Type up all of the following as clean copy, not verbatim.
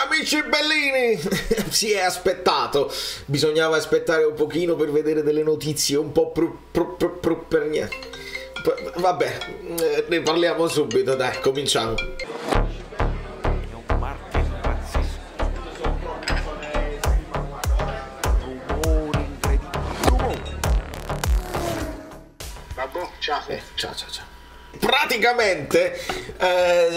Amici bellini, si è aspettato, bisognava aspettare un pochino per vedere delle notizie un po' per niente. Vabbè, ne parliamo subito, dai, cominciamo. Ciao. Ciao. Praticamente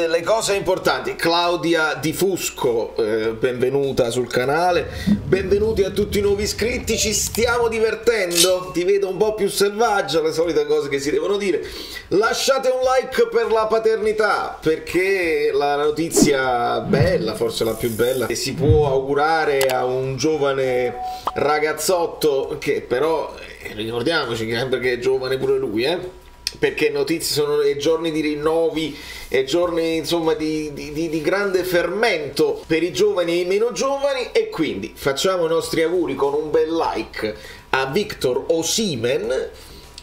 le cose importanti. Claudia Di Fusco, benvenuta sul canale, benvenuti a tutti i nuovi iscritti. Ci stiamo divertendo, ti vedo un po' più selvaggia, le solite cose che si devono dire. Lasciate un like per la paternità, perché la notizia bella, forse la più bella che si può augurare a un giovane ragazzotto, che però ricordiamoci che sempre che è giovane pure lui, perché notizie sono i giorni di rinnovi e giorni insomma di grande fermento per i giovani e i meno giovani, e quindi facciamo i nostri auguri con un bel like a Victor Osimhen,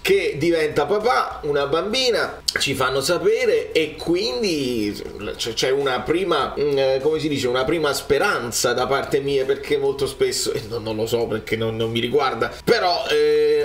che diventa papà, una bambina, ci fanno sapere, e quindi c'è una prima, come si dice, una prima speranza da parte mia, perché molto spesso, non lo so perché non mi riguarda, però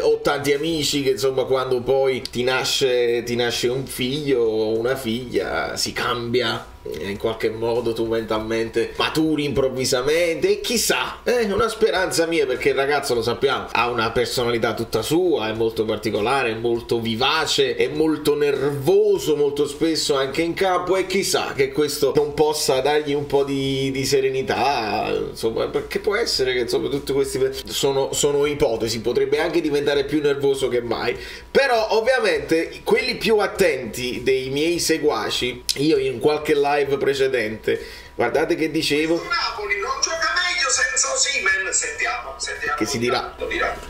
ho tanti amici che insomma quando poi ti nasce un figlio o una figlia si cambia. In qualche modo tu mentalmente maturi improvvisamente, e chissà, è una speranza mia, perché il ragazzo, lo sappiamo, ha una personalità tutta sua, è molto particolare, è molto vivace, è molto nervoso molto spesso anche in campo, e chissà che questo non possa dargli un po' di serenità, insomma, perché può essere che insomma tutti questi sono ipotesi, potrebbe anche diventare più nervoso che mai. Però ovviamente quelli più attenti dei miei seguaci, io in qualche live precedente, guardate che dicevo, Napoli non gioca meglio senza Osimhen. Sentiamo che si dirà.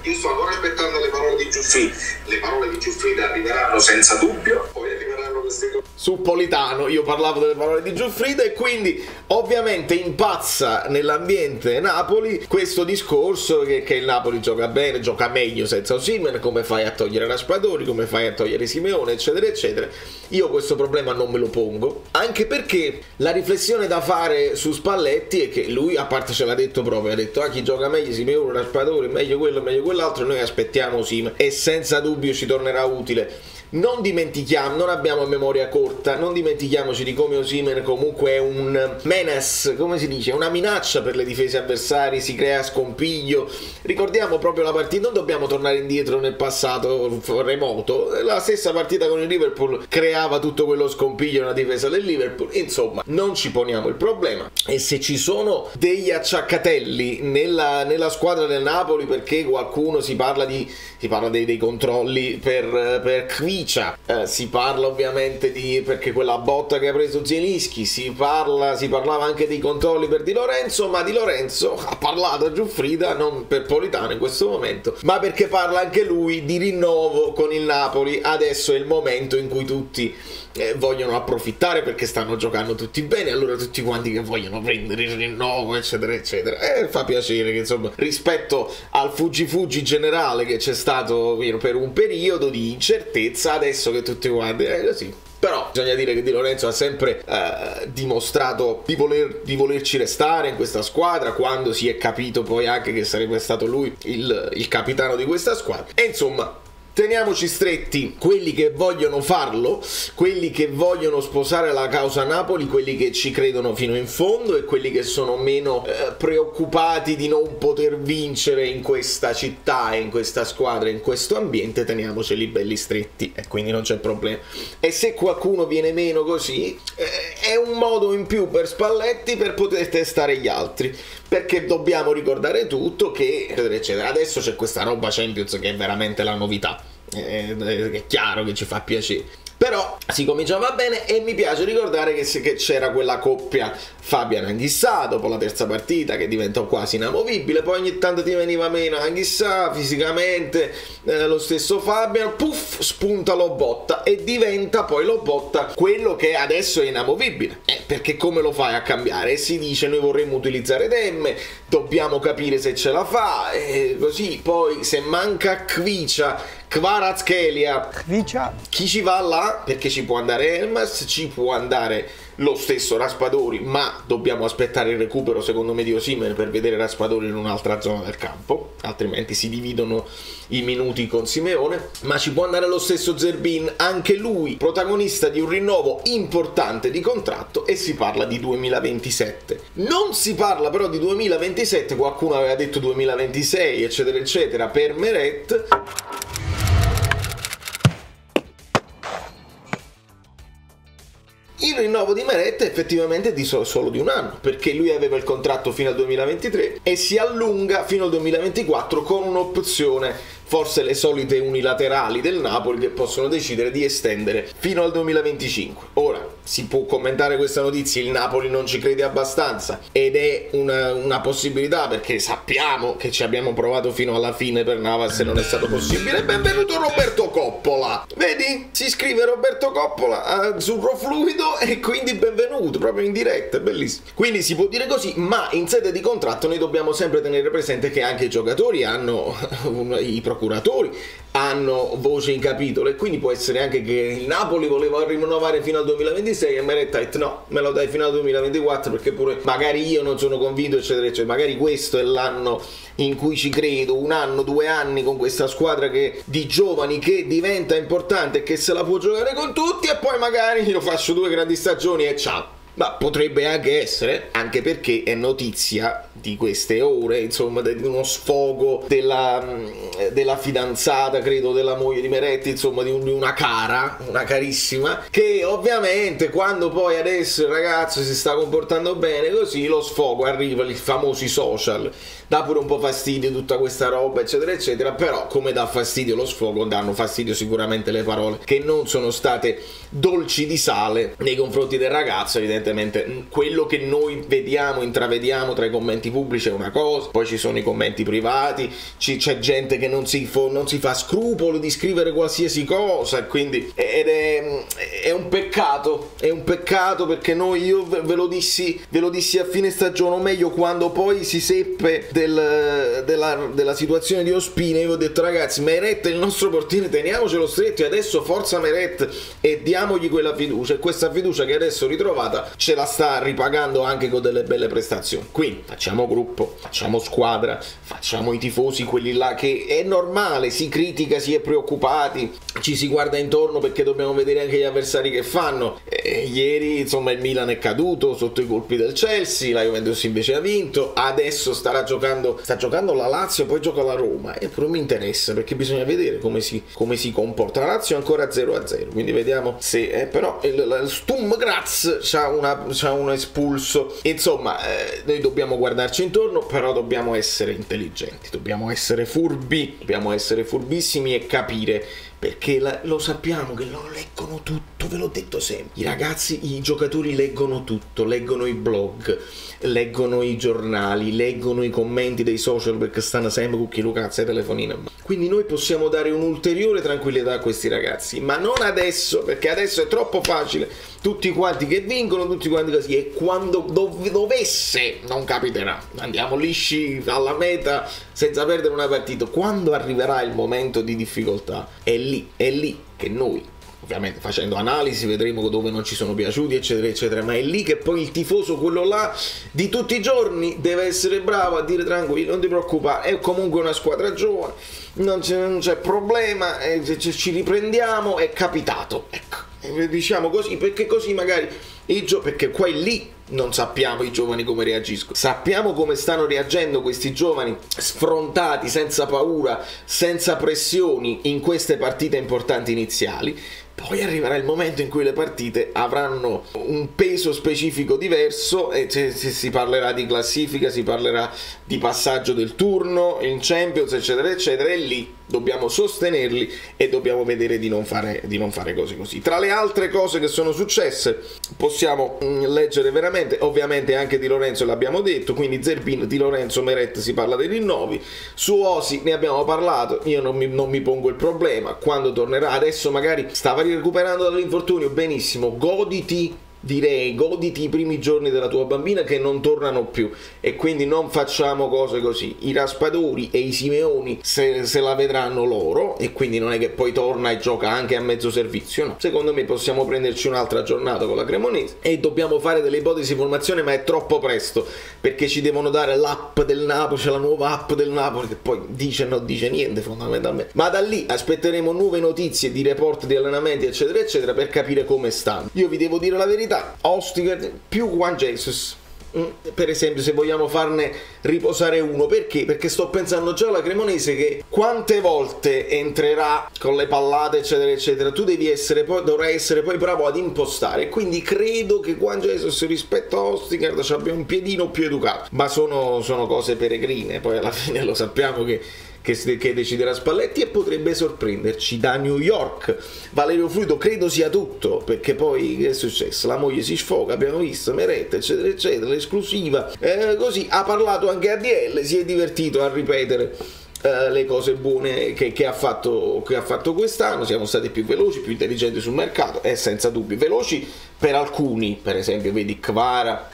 Io sto ancora aspettando le parole di Giuffrida. Le parole di Giuffrida arriveranno senza dubbio, poi arriveranno queste cose su Politano. Io parlavo delle parole di Giuffrida, e quindi ovviamente impazza nell'ambiente Napoli questo discorso che il Napoli gioca bene, gioca meglio senza Osimhen, come fai a togliere Raspadori, come fai a togliere Simeone, eccetera eccetera. Io questo problema non me lo pongo, anche perché la riflessione da fare su Spalletti è che lui, a parte ce l'ha detto proprio, ha detto chi gioca meglio Simeone, Raspadori, meglio quello, meglio quell'altro, noi aspettiamo Osimhen e senza dubbio ci tornerà utile. Non dimentichiamo, non abbiamo memoria corta, non dimentichiamoci di come Osimhen comunque è un menace, come si dice, una minaccia per le difese avversarie, si crea scompiglio. Ricordiamo proprio la partita, non dobbiamo tornare indietro nel passato remoto, la stessa partita con il Liverpool creava tutto quello scompiglio nella difesa del Liverpool. Insomma, non ci poniamo il problema, e se ci sono degli acciaccatelli nella squadra del Napoli, perché qualcuno si parla dei controlli per Kvicia, si parla ovviamente perché quella botta che ha preso Zielinski, si parlava anche dei controlli per Di Lorenzo, ma Di Lorenzo ha parlato a Giuffrida non per Politano in questo momento, ma perché parla anche lui di rinnovo con il Napoli. Adesso è il momento in cui tutti vogliono approfittare, perché stanno giocando tutti bene, allora tutti quanti che vogliono prendere il rinnovo, eccetera eccetera. Fa piacere che insomma, rispetto al fuggi generale che c'è stato per un periodo di incertezza, adesso che tutti quanti così. Però bisogna dire che Di Lorenzo ha sempre dimostrato di volerci restare in questa squadra, quando si è capito poi anche che sarebbe stato lui il capitano di questa squadra. E insomma, teniamoci stretti quelli che vogliono farlo, quelli che vogliono sposare la causa Napoli, quelli che ci credono fino in fondo, e quelli che sono meno preoccupati di non poter vincere in questa città, in questa squadra, in questo ambiente. Teniamoceli belli stretti, e quindi non c'è problema. E se qualcuno viene meno così, è un modo in più per Spalletti per poter testare gli altri, perché dobbiamo ricordare tutto che eccetera. Adesso c'è questa roba Champions che è veramente la novità, è chiaro che ci fa piacere, però si cominciava bene, e mi piace ricordare che c'era quella coppia Fabian-Anghissà dopo la terza partita, che diventò quasi inamovibile. Poi ogni tanto ti veniva meno Anghissà fisicamente, lo stesso Fabian, puff, spunta Lobotka, e diventa poi Lobotka quello che adesso è inamovibile, perché come lo fai a cambiare? E si dice noi vorremmo utilizzare Demme, dobbiamo capire se ce la fa, e così. Poi se manca Kvaratskhelia, chi ci va là? Perché ci può andare Elmas, ci può andare lo stesso Raspadori, ma dobbiamo aspettare il recupero secondo me di Osimhen per vedere Raspadori in un'altra zona del campo, altrimenti si dividono i minuti con Simeone. Ma ci può andare lo stesso Zerbin, anche lui protagonista di un rinnovo importante di contratto, e si parla di 2027. Non si parla però di 2027, qualcuno aveva detto 2026 eccetera eccetera per Meret. Il rinnovo di Meret è effettivamente solo di un anno, perché lui aveva il contratto fino al 2023 e si allunga fino al 2024 con un'opzione, forse le solite unilaterali del Napoli, che possono decidere di estendere fino al 2025. Ora, si può commentare questa notizia, il Napoli non ci crede abbastanza, ed è una possibilità, perché sappiamo che ci abbiamo provato fino alla fine per Navas e non è stato possibile. Benvenuto Roberto Coppola, vedi? Si scrive Roberto Coppola, azzurro fluido, e quindi benvenuto, proprio in diretta, è bellissimo. Quindi si può dire così, ma in sede di contratto noi dobbiamo sempre tenere presente che anche i giocatori hanno i procuratori hanno voce in capitolo, e quindi può essere anche che il Napoli voleva rinnovare fino al 2026 e Meret ha detto no, me lo dai fino al 2024 perché pure magari io non sono convinto eccetera eccetera, magari questo è l'anno in cui ci credo, un anno, 2 anni con questa squadra di giovani che diventa importante e che se la può giocare con tutti, e poi magari io faccio 2 grandi stagioni e ciao. Ma potrebbe anche essere, anche perché è notizia di queste ore, insomma, di uno sfogo della fidanzata, credo, della moglie di Meretti, insomma, di una carissima, che ovviamente quando poi adesso il ragazzo si sta comportando bene così, lo sfogo arriva, i famosi social, dà pure un po' fastidio tutta questa roba eccetera eccetera, però come dà fastidio lo sfogo, danno fastidio sicuramente le parole che non sono state dolci di sale nei confronti del ragazzo. Evidentemente quello che noi vediamo, intravediamo tra i commenti pubblici è una cosa, poi ci sono i commenti privati, c'è gente che non si fa scrupolo di scrivere qualsiasi cosa, e quindi è un peccato, perché io ve lo dissi a fine stagione, o meglio quando poi si seppe della situazione di Ospina, io ho detto ragazzi, Meret è il nostro portiere, teniamocelo stretto, e adesso forza Meret e diamogli quella fiducia, e questa fiducia che adesso ritrovata ce la sta ripagando anche con delle belle prestazioni. Quindi facciamo gruppo, facciamo squadra, facciamo i tifosi, quelli là che è normale, si critica, si è preoccupati, ci si guarda intorno perché dobbiamo vedere anche gli avversari che fanno. Ieri insomma il Milan è caduto sotto i colpi del Chelsea, la Juventus invece ha vinto, adesso sta giocando la Lazio, poi gioca la Roma, e però mi interessa perché bisogna vedere come si comporta. La Lazio è ancora 0-0, quindi vediamo se però il Sturm Graz c'ha un espulso. Insomma, noi dobbiamo guardarci intorno, però dobbiamo essere intelligenti, dobbiamo essere furbi, dobbiamo essere furbissimi e capire, perché lo sappiamo che lo leggono tutto, ve l'ho detto sempre. I ragazzi, i giocatori leggono tutto, leggono i blog, leggono i giornali, leggono i commenti dei social, perché stanno sempre con chi lo cazzo ai telefonini. Quindi noi possiamo dare un'ulteriore tranquillità a questi ragazzi, ma non adesso, perché adesso è troppo facile, tutti quanti che vincono, tutti quanti così, e quando dovesse, non capiterà, andiamo lisci alla meta senza perdere una partita. Quando arriverà il momento di difficoltà è lì che noi, ovviamente facendo analisi, vedremo dove non ci sono piaciuti eccetera eccetera, ma è lì che poi il tifoso, quello là di tutti i giorni, deve essere bravo a dire tranquillo, non ti preoccupare, è comunque una squadra giovane, non c'è problema, ci riprendiamo, è capitato, ecco, diciamo così, perché così magari perché qua e lì non sappiamo i giovani come reagiscono, sappiamo come stanno reagendo questi giovani sfrontati, senza paura, senza pressioni in queste partite importanti iniziali. Poi arriverà il momento in cui le partite avranno un peso specifico diverso, e si parlerà di classifica, si parlerà di passaggio del turno in Champions eccetera eccetera, e lì dobbiamo sostenerli e dobbiamo vedere di non fare cose così. Tra le altre cose che sono successe possiamo leggere veramente, ovviamente anche Di Lorenzo l'abbiamo detto, quindi Zerbin, Di Lorenzo, Meret, si parla dei rinnovi. Su Osi ne abbiamo parlato, io non mi pongo il problema, quando tornerà, adesso magari stava recuperando dall'infortunio, benissimo, goditi direi goditi i primi giorni della tua bambina che non tornano più, e quindi non facciamo cose così. I Raspadori e i Simeoni se la vedranno loro, e quindi non è che poi torna e gioca anche a mezzo servizio, no. Secondo me possiamo prenderci un'altra giornata con la Cremonese e dobbiamo fare delle ipotesi di formazione, ma è troppo presto, perché ci devono dare l'app del Napoli, c'è la nuova app del Napoli che poi dice non dice niente fondamentalmente, ma da lì aspetteremo nuove notizie di report di allenamenti eccetera eccetera per capire come stanno. Io vi devo dire la verità, Osterwolde più Juan Jesus, per esempio, se vogliamo farne riposare uno. Perché sto pensando già alla Cremonese, che quante volte entrerà con le pallate eccetera eccetera, tu dovrai essere poi bravo ad impostare, quindi credo che Juan Jesus rispetto a Osterwolde ci abbia un piedino più educato, ma sono cose peregrine, poi alla fine lo sappiamo che deciderà Spalletti, e potrebbe sorprenderci da New York. Valerio Fluido credo sia tutto, perché poi che è successo? La moglie si sfoga, abbiamo visto, Meretta eccetera eccetera, l'esclusiva, così ha parlato anche ADL, si è divertito a ripetere le cose buone che ha fatto quest'anno. Siamo stati più veloci, più intelligenti sul mercato, e senza dubbio veloci per alcuni, per esempio vedi Kvara,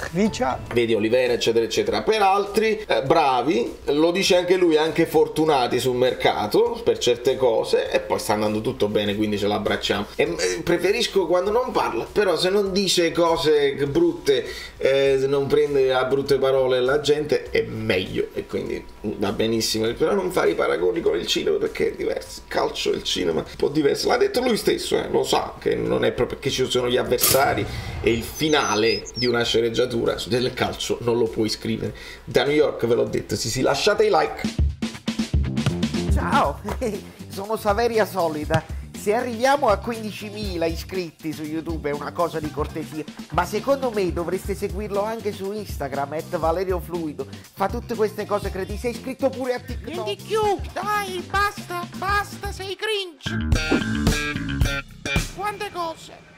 vedi Olivera eccetera eccetera, per altri bravi, lo dice anche lui, anche fortunati sul mercato per certe cose, e poi sta andando tutto bene, quindi ce l'abbracciamo. E preferisco quando non parla, però se non dice cose brutte, se non prende a brutte parole la gente, è meglio, e quindi va benissimo. Però non fare i paragoni con il cinema, perché è diverso, il calcio e il cinema è un po' diverso, l'ha detto lui stesso, lo sa che non è proprio che ci sono gli avversari e il finale di una sceneggiatura del calcio non lo puoi scrivere. Da New York ve l'ho detto, sì, lasciate i like. Ciao, sono Saveria Solida. Se arriviamo a 15.000 iscritti su YouTube è una cosa di cortesia, ma secondo me dovreste seguirlo anche su Instagram, @ValerioFluido. Fa tutte queste cose cretine. Sei iscritto pure a TikTok. Di più, dai, basta, sei cringe. Quante cose.